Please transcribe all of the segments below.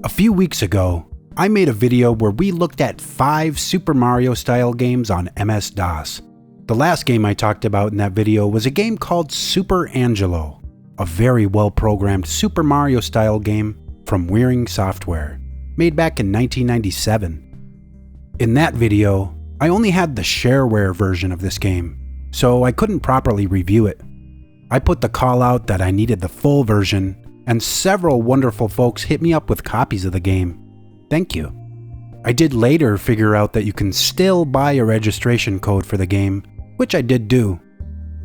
A few weeks ago, I made a video where we looked at 5 Super Mario style games on MS-DOS. The last game I talked about in that video was a game called Super Angelo, a very well-programmed Super Mario style game from Wiering Software, made back in 1997. In that video, I only had the shareware version of this game, so I couldn't properly review it. I put the call out that I needed the full version, and several wonderful folks hit me up with copies of the game. Thank you. I did later figure out that you can still buy a registration code for the game, which I did do.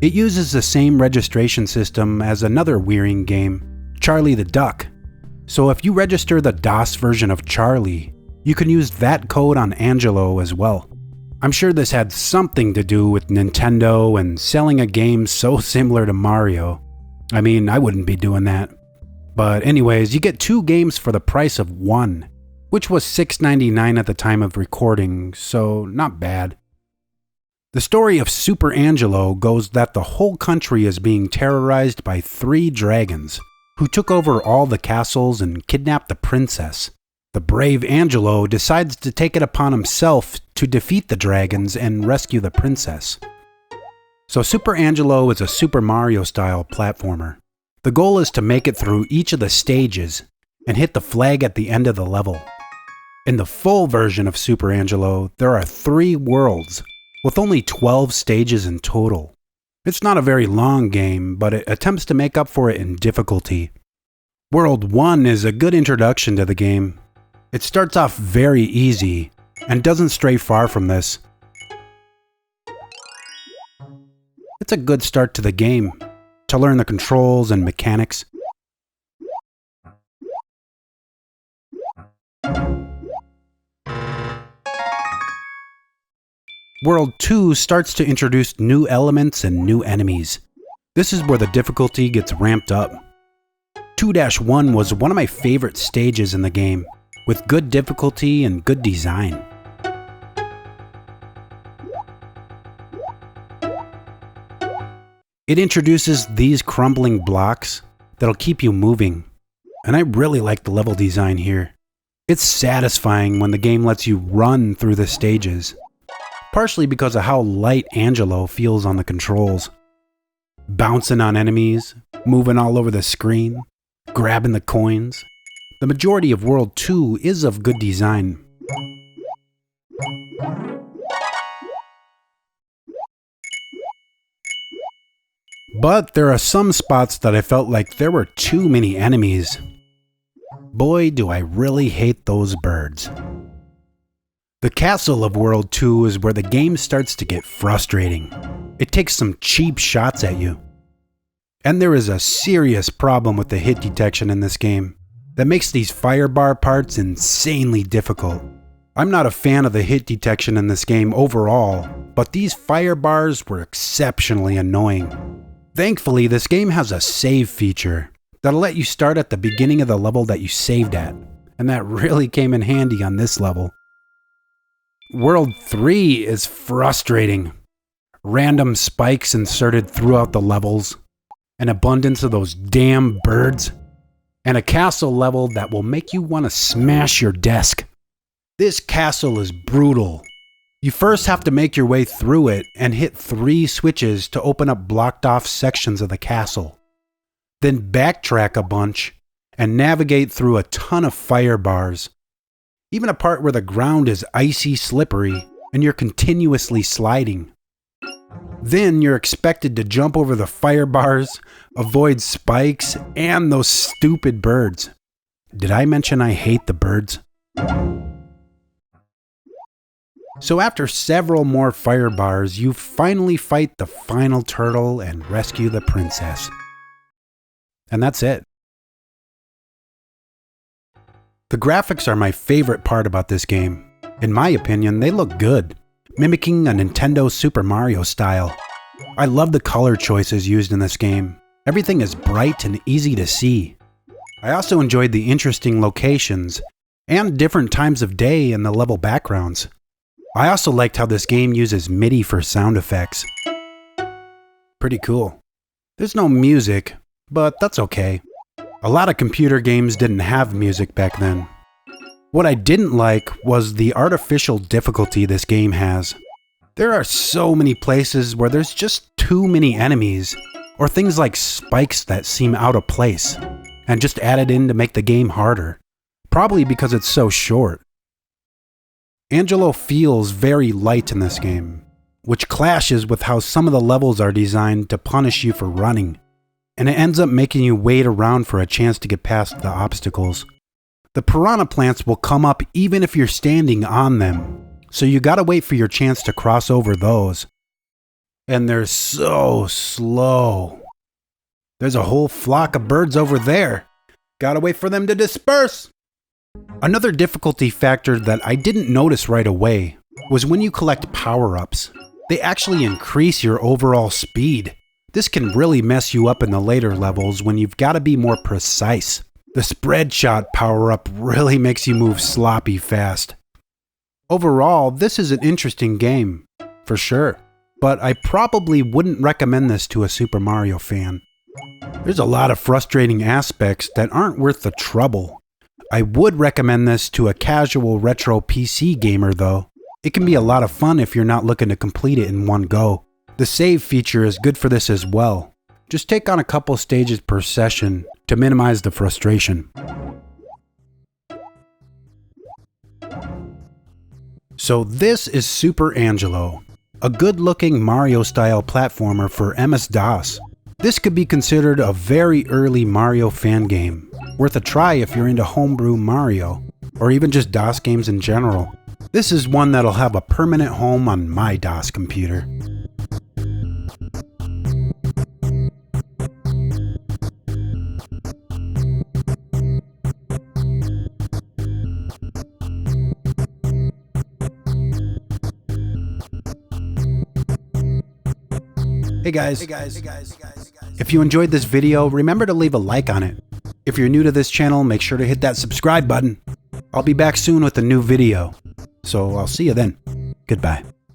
It uses the same registration system as another Wiering game, Charlie the Duck. So if you register the DOS version of Charlie, you can use that code on Angelo as well. I'm sure this had something to do with Nintendo and selling a game so similar to Mario. I mean, I wouldn't be doing that. But anyways, you get 2 games for the price of 1, which was $6.99 at the time of recording, so not bad. The story of Super Angelo goes that the whole country is being terrorized by 3 dragons, who took over all the castles and kidnapped the princess. The brave Angelo decides to take it upon himself to defeat the dragons and rescue the princess. So Super Angelo is a Super Mario style platformer. The goal is to make it through each of the stages and hit the flag at the end of the level. In the full version of Super Angelo, there are 3 worlds, with only 12 stages in total. It's not a very long game, but it attempts to make up for it in difficulty. World 1 is a good introduction to the game. It starts off very easy, and doesn't stray far from this. It's a good start to the game, to learn the controls and mechanics. World 2 starts to introduce new elements and new enemies. This is where the difficulty gets ramped up. 2-1 was one of my favorite stages in the game, with good difficulty and good design. It introduces these crumbling blocks that'll keep you moving, and I really like the level design here. It's satisfying when the game lets you run through the stages, partially because of how light Angelo feels on the controls. Bouncing on enemies, moving all over the screen, grabbing the coins. The majority of World 2 is of good design. But there are some spots that I felt like there were too many enemies. Boy, do I really hate those birds. The castle of World 2 is where the game starts to get frustrating. It takes some cheap shots at you. And there is a serious problem with the hit detection in this game that makes these fire bar parts insanely difficult. I'm not a fan of the hit detection in this game overall, but these fire bars were exceptionally annoying. Thankfully, this game has a save feature that'll let you start at the beginning of the level that you saved at, and that really came in handy on this level. World 3 is frustrating. Random spikes inserted throughout the levels, an abundance of those damn birds, and a castle level that will make you want to smash your desk. This castle is brutal. You first have to make your way through it and hit 3 switches to open up blocked off sections of the castle. Then backtrack a bunch and navigate through a ton of fire bars. Even a part where the ground is icy slippery and you're continuously sliding. Then you're expected to jump over the fire bars, avoid spikes, and those stupid birds. Did I mention I hate the birds? So after several more fire bars, you finally fight the final turtle and rescue the princess. And that's it. The graphics are my favorite part about this game. In my opinion, they look good, mimicking a Nintendo Super Mario style. I love the color choices used in this game. Everything is bright and easy to see. I also enjoyed the interesting locations and different times of day in the level backgrounds. I also liked how this game uses MIDI for sound effects. Pretty cool. There's no music, but that's okay. A lot of computer games didn't have music back then, What I didn't like was the artificial difficulty this game has. There are so many places where there's just too many enemies, or things like spikes that seem out of place, and just added in to make the game harder, probably because it's so short. Angelo feels very light in this game, which clashes with how some of the levels are designed to punish you for running, and it ends up making you wait around for a chance to get past the obstacles. The piranha plants will come up even if you're standing on them, so you gotta wait for your chance to cross over those. And they're so slow. There's a whole flock of birds over there. Gotta wait for them to disperse. Another difficulty factor that I didn't notice right away was when you collect power-ups. They actually increase your overall speed. This can really mess you up in the later levels when you've gotta be more precise. The spread shot power-up really makes you move sloppy fast. Overall, this is an interesting game, for sure, but I probably wouldn't recommend this to a Super Mario fan. There's a lot of frustrating aspects that aren't worth the trouble. I would recommend this to a casual retro PC gamer though. It can be a lot of fun if you're not looking to complete it in one go. The save feature is good for this as well. Just take on a couple stages per session to minimize the frustration. So this is Super Angelo, a good-looking Mario-style platformer for MS-DOS. This could be considered a very early Mario fan game, worth a try if you're into homebrew Mario, or even just DOS games in general. This is one that'll have a permanent home on my DOS computer. Hey guys, if you enjoyed this video, remember to leave a like on it. If you're new to this channel, make sure to hit that subscribe button. I'll be back soon with a new video, so I'll see you then. Goodbye.